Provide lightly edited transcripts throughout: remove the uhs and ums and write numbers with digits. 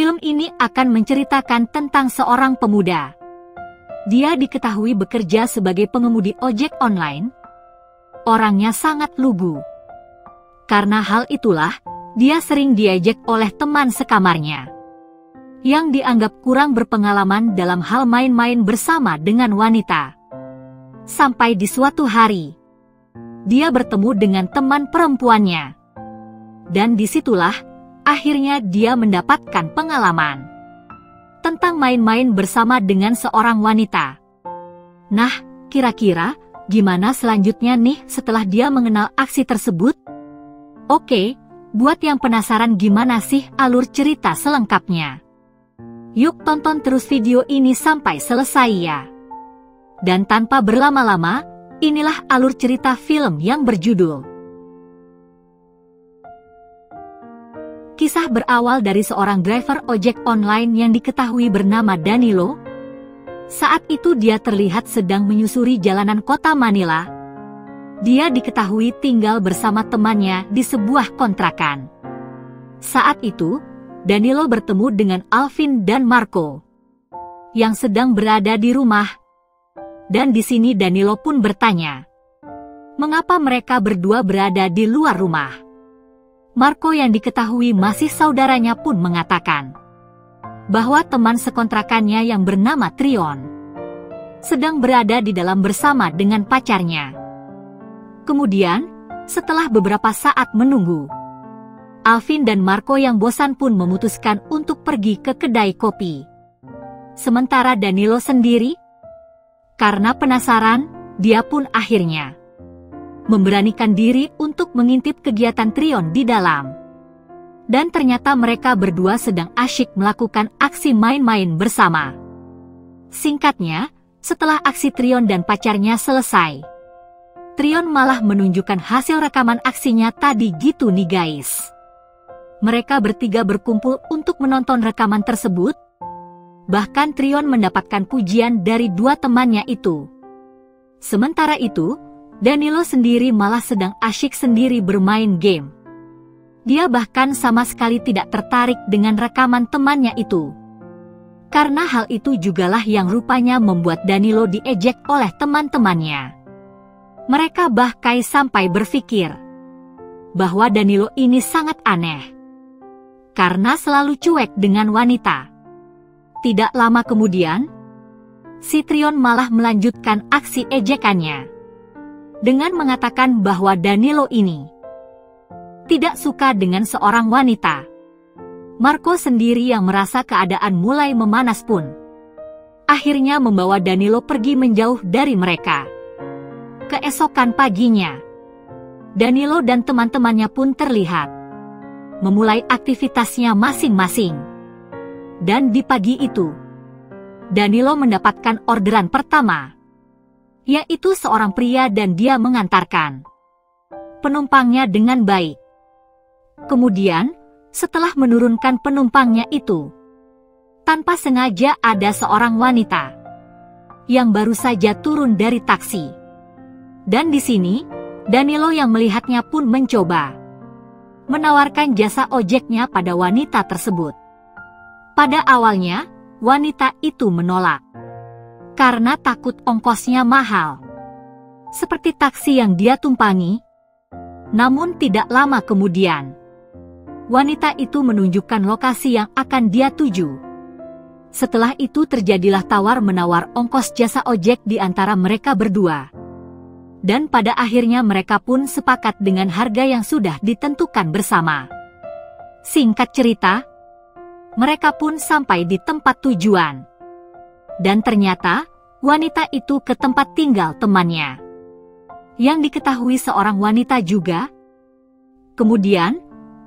Film ini akan menceritakan tentang seorang pemuda. Dia diketahui bekerja sebagai pengemudi ojek online. Orangnya sangat lugu. Karena hal itulah, dia sering diejek oleh teman sekamarnya yang dianggap kurang berpengalaman dalam hal main-main bersama dengan wanita. Sampai di suatu hari, dia bertemu dengan teman perempuannya. Dan disitulah, akhirnya dia mendapatkan pengalaman tentang main-main bersama dengan seorang wanita. Nah, kira-kira gimana selanjutnya nih setelah dia mengenal aksi tersebut? Oke, buat yang penasaran gimana sih alur cerita selengkapnya, yuk tonton terus video ini sampai selesai ya. Dan tanpa berlama-lama, inilah alur cerita film yang berjudul. Kisah berawal dari seorang driver ojek online yang diketahui bernama Danilo. Saat itu dia terlihat sedang menyusuri jalanan kota Manila. Dia diketahui tinggal bersama temannya di sebuah kontrakan. Saat itu, Danilo bertemu dengan Alvin dan Marco yang sedang berada di rumah. Dan di sini Danilo pun bertanya, mengapa mereka berdua berada di luar rumah? Marco yang diketahui masih saudaranya pun mengatakan bahwa teman sekontrakannya yang bernama Trion sedang berada di dalam bersama dengan pacarnya. Kemudian, setelah beberapa saat menunggu, Alvin dan Marco yang bosan pun memutuskan untuk pergi ke kedai kopi. Sementara Danilo sendiri, karena penasaran, dia pun akhirnya memberanikan diri untuk mengintip kegiatan Trion di dalam. Dan ternyata mereka berdua sedang asyik melakukan aksi main-main bersama. Singkatnya, setelah aksi Trion dan pacarnya selesai, Trion malah menunjukkan hasil rekaman aksinya tadi gitu nih guys. Mereka bertiga berkumpul untuk menonton rekaman tersebut. Bahkan Trion mendapatkan pujian dari dua temannya itu. Sementara itu, Danilo sendiri malah sedang asyik sendiri bermain game. Dia bahkan sama sekali tidak tertarik dengan rekaman temannya itu. Karena hal itu jugalah yang rupanya membuat Danilo diejek oleh teman-temannya. Mereka bahkan sampai berpikir bahwa Danilo ini sangat aneh karena selalu cuek dengan wanita. Tidak lama kemudian, si Trion malah melanjutkan aksi ejekannya dengan mengatakan bahwa Danilo ini tidak suka dengan seorang wanita. Marco sendiri yang merasa keadaan mulai memanas pun akhirnya membawa Danilo pergi menjauh dari mereka. Keesokan paginya, Danilo dan teman-temannya pun terlihat memulai aktivitasnya masing-masing. Dan di pagi itu, Danilo mendapatkan orderan pertama, yaitu seorang pria dan dia mengantarkan penumpangnya dengan baik. Kemudian, setelah menurunkan penumpangnya itu, tanpa sengaja ada seorang wanita yang baru saja turun dari taksi. Dan di sini, Danilo yang melihatnya pun mencoba menawarkan jasa ojeknya pada wanita tersebut. Pada awalnya, wanita itu menolak karena takut ongkosnya mahal, seperti taksi yang dia tumpangi. Namun tidak lama kemudian, wanita itu menunjukkan lokasi yang akan dia tuju. Setelah itu terjadilah tawar-menawar ongkos jasa ojek di antara mereka berdua. Dan pada akhirnya mereka pun sepakat dengan harga yang sudah ditentukan bersama. Singkat cerita, mereka pun sampai di tempat tujuan. Dan ternyata, wanita itu ke tempat tinggal temannya, yang diketahui seorang wanita juga. Kemudian,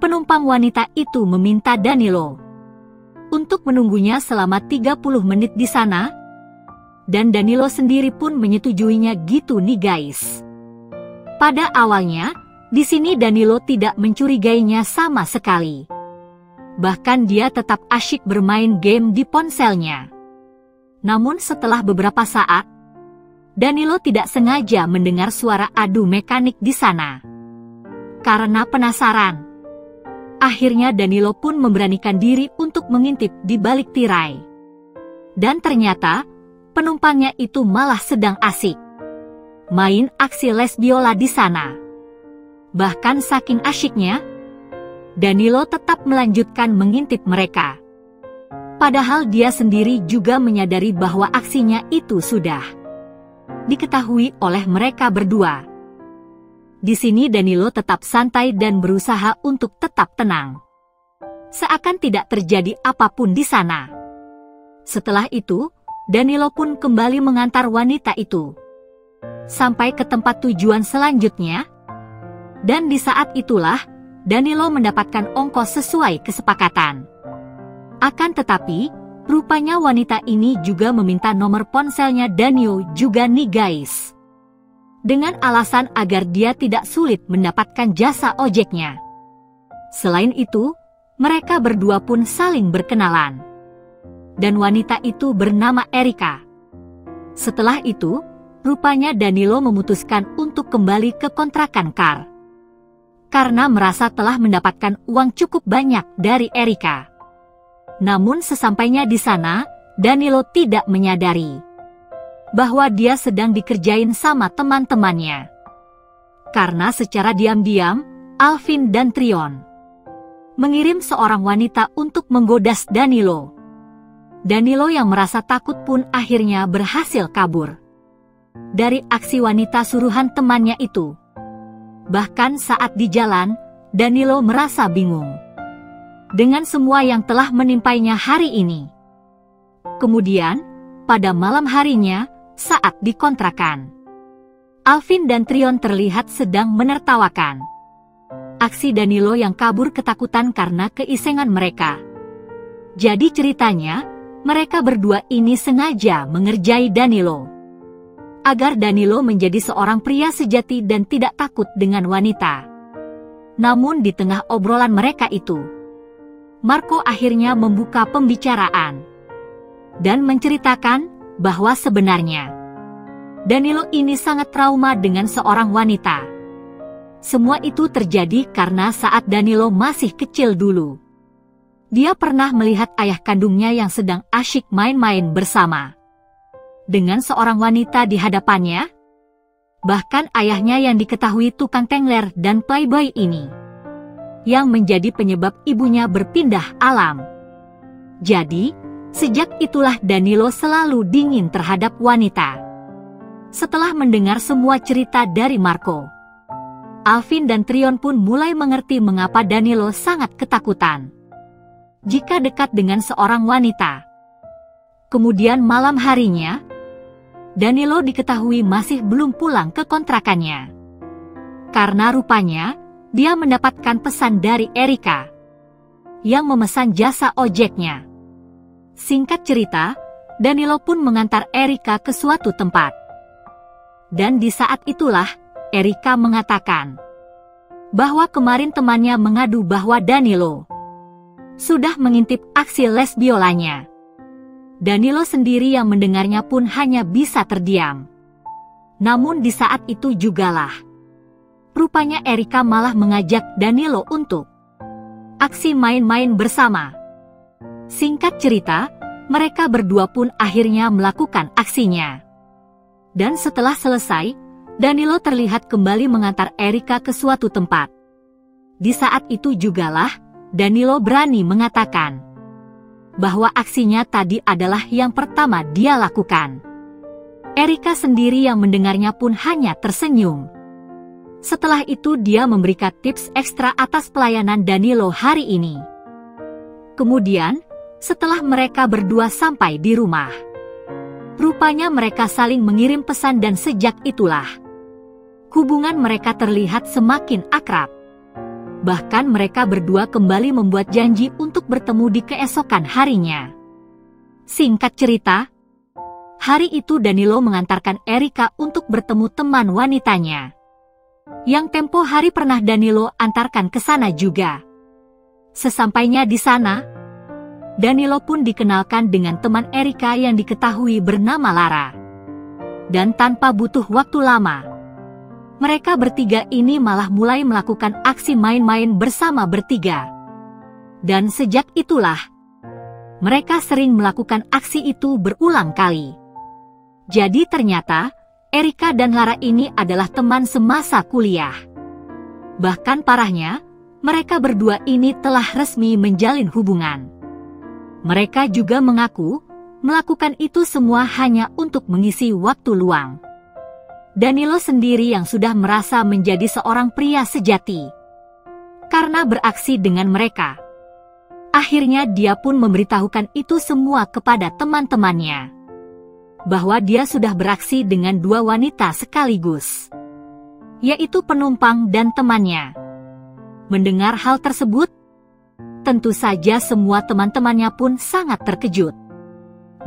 penumpang wanita itu meminta Danilo untuk menunggunya selama 30 menit di sana. Dan Danilo sendiri pun menyetujuinya gitu nih guys. Pada awalnya, di sini Danilo tidak mencurigainya sama sekali. Bahkan dia tetap asyik bermain game di ponselnya. Namun setelah beberapa saat, Danilo tidak sengaja mendengar suara adu mekanik di sana. Karena penasaran, Akhirnya Danilo pun memberanikan diri untuk mengintip di balik tirai. Dan ternyata, penumpangnya itu malah sedang asik main aksi les biola di sana. Bahkan saking asyiknya, Danilo tetap melanjutkan mengintip mereka. Padahal dia sendiri juga menyadari bahwa aksinya itu sudah diketahui oleh mereka berdua. Di sini Danilo tetap santai dan berusaha untuk tetap tenang. Seakan tidak terjadi apapun di sana. Setelah itu, Danilo pun kembali mengantar wanita itu sampai ke tempat tujuan selanjutnya. Dan di saat itulah, Danilo mendapatkan ongkos sesuai kesepakatan. Akan tetapi, rupanya wanita ini juga meminta nomor ponselnya Danilo juga nih guys. Dengan alasan agar dia tidak sulit mendapatkan jasa ojeknya. Selain itu, mereka berdua pun saling berkenalan. Dan wanita itu bernama Erika. Setelah itu, rupanya Danilo memutuskan untuk kembali ke kontrakan Kar. Karena merasa telah mendapatkan uang cukup banyak dari Erika. Namun sesampainya di sana, Danilo tidak menyadari bahwa dia sedang dikerjain sama teman-temannya. Karena secara diam-diam, Alvin dan Trion mengirim seorang wanita untuk menggoda Danilo. Danilo yang merasa takut pun akhirnya berhasil kabur dari aksi wanita suruhan temannya itu. Bahkan saat di jalan, Danilo merasa bingung dengan semua yang telah menimpainya hari ini. Kemudian, pada malam harinya, saat di kontrakan, Alvin dan Trion terlihat sedang menertawakan aksi Danilo yang kabur ketakutan karena keisengan mereka. Jadi ceritanya, mereka berdua ini sengaja mengerjai Danilo agar Danilo menjadi seorang pria sejati dan tidak takut dengan wanita. Namun di tengah obrolan mereka itu, Marco akhirnya membuka pembicaraan dan menceritakan bahwa sebenarnya Danilo ini sangat trauma dengan seorang wanita. Semua itu terjadi karena saat Danilo masih kecil dulu, dia pernah melihat ayah kandungnya yang sedang asyik main-main bersama dengan seorang wanita di hadapannya. Bahkan ayahnya yang diketahui tukang tengler dan playboy ini yang menjadi penyebab ibunya berpindah alam. Jadi, sejak itulah Danilo selalu dingin terhadap wanita. Setelah mendengar semua cerita dari Marco, Alvin dan Trion pun mulai mengerti mengapa Danilo sangat ketakutan jika dekat dengan seorang wanita. Kemudian malam harinya, Danilo diketahui masih belum pulang ke kontrakannya. Karena rupanya, dia mendapatkan pesan dari Erika yang memesan jasa ojeknya. Singkat cerita, Danilo pun mengantar Erika ke suatu tempat. Dan di saat itulah, Erika mengatakan bahwa kemarin temannya mengadu bahwa Danilo sudah mengintip aksi les biolanya. Danilo sendiri yang mendengarnya pun hanya bisa terdiam. Namun di saat itu jugalah, rupanya Erika malah mengajak Danilo untuk aksi main-main bersama. Singkat cerita, mereka berdua pun akhirnya melakukan aksinya. Dan setelah selesai, Danilo terlihat kembali mengantar Erika ke suatu tempat. Di saat itu jugalah, Danilo berani mengatakan bahwa aksinya tadi adalah yang pertama dia lakukan. Erika sendiri yang mendengarnya pun hanya tersenyum. Setelah itu dia memberikan tips ekstra atas pelayanan Danilo hari ini. Kemudian, setelah mereka berdua sampai di rumah, rupanya mereka saling mengirim pesan dan sejak itulah hubungan mereka terlihat semakin akrab. Bahkan mereka berdua kembali membuat janji untuk bertemu di keesokan harinya. Singkat cerita, hari itu Danilo mengantarkan Erika untuk bertemu teman wanitanya, yang tempo hari pernah Danilo antarkan ke sana juga. Sesampainya di sana, Danilo pun dikenalkan dengan teman Erika yang diketahui bernama Lara. Dan tanpa butuh waktu lama, mereka bertiga ini malah mulai melakukan aksi main-main bersama bertiga. Dan sejak itulah, mereka sering melakukan aksi itu berulang kali. Jadi ternyata, Erika dan Lara ini adalah teman semasa kuliah. Bahkan parahnya, mereka berdua ini telah resmi menjalin hubungan. Mereka juga mengaku, melakukan itu semua hanya untuk mengisi waktu luang. Danilo sendiri yang sudah merasa menjadi seorang pria sejati. Karena beraksi dengan mereka. Akhirnya dia pun memberitahukan itu semua kepada teman-temannya. Bahwa dia sudah beraksi dengan 2 wanita sekaligus. Yaitu penumpang dan temannya. Mendengar hal tersebut, tentu saja semua teman-temannya pun sangat terkejut.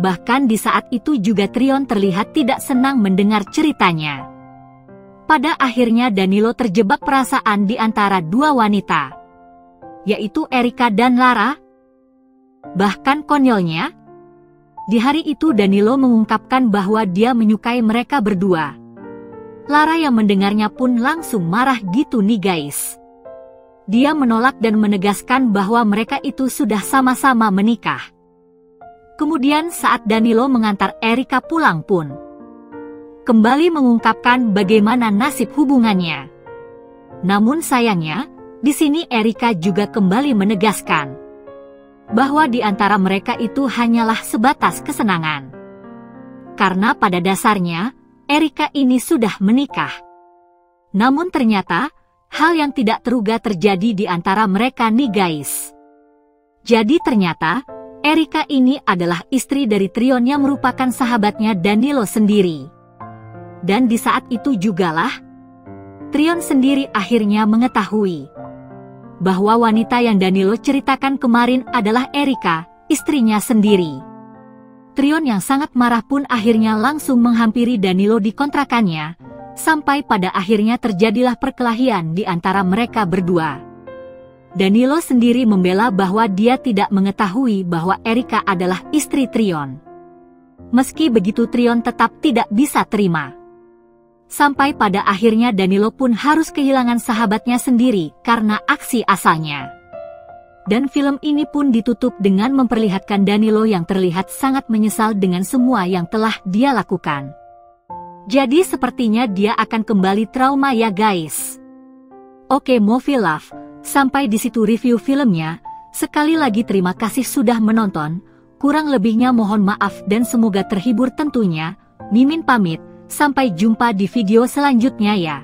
Bahkan di saat itu juga Trion terlihat tidak senang mendengar ceritanya. Pada akhirnya Danilo terjebak perasaan di antara 2 wanita, yaitu Erika dan Lara. Bahkan konyolnya, di hari itu Danilo mengungkapkan bahwa dia menyukai mereka berdua. Lara yang mendengarnya pun langsung marah gitu nih guys. Dia menolak dan menegaskan bahwa mereka itu sudah sama-sama menikah. Kemudian saat Danilo mengantar Erika pulang pun, kembali mengungkapkan bagaimana nasib hubungannya. Namun sayangnya, di sini Erika juga kembali menegaskan bahwa di antara mereka itu hanyalah sebatas kesenangan. Karena pada dasarnya, Erika ini sudah menikah. Namun ternyata, hal yang tidak terduga terjadi di antara mereka nih guys. Jadi ternyata, Erika ini adalah istri dari Trion yang merupakan sahabatnya Danilo sendiri. Dan di saat itu jugalah, Trion sendiri akhirnya mengetahui bahwa wanita yang Danilo ceritakan kemarin adalah Erika, istrinya sendiri. Trion yang sangat marah pun akhirnya langsung menghampiri Danilo di kontrakannya, sampai pada akhirnya terjadilah perkelahian di antara mereka berdua. Danilo sendiri membela bahwa dia tidak mengetahui bahwa Erika adalah istri Trion. Meski begitu Trion tetap tidak bisa terima. Sampai pada akhirnya Danilo pun harus kehilangan sahabatnya sendiri karena aksi asalnya. Dan film ini pun ditutup dengan memperlihatkan Danilo yang terlihat sangat menyesal dengan semua yang telah dia lakukan. Jadi sepertinya dia akan kembali trauma ya guys. Oke Movie Love. Sampai di situ review filmnya. Sekali lagi terima kasih sudah menonton. Kurang lebihnya mohon maaf dan semoga terhibur tentunya. Mimin pamit. Sampai jumpa di video selanjutnya ya.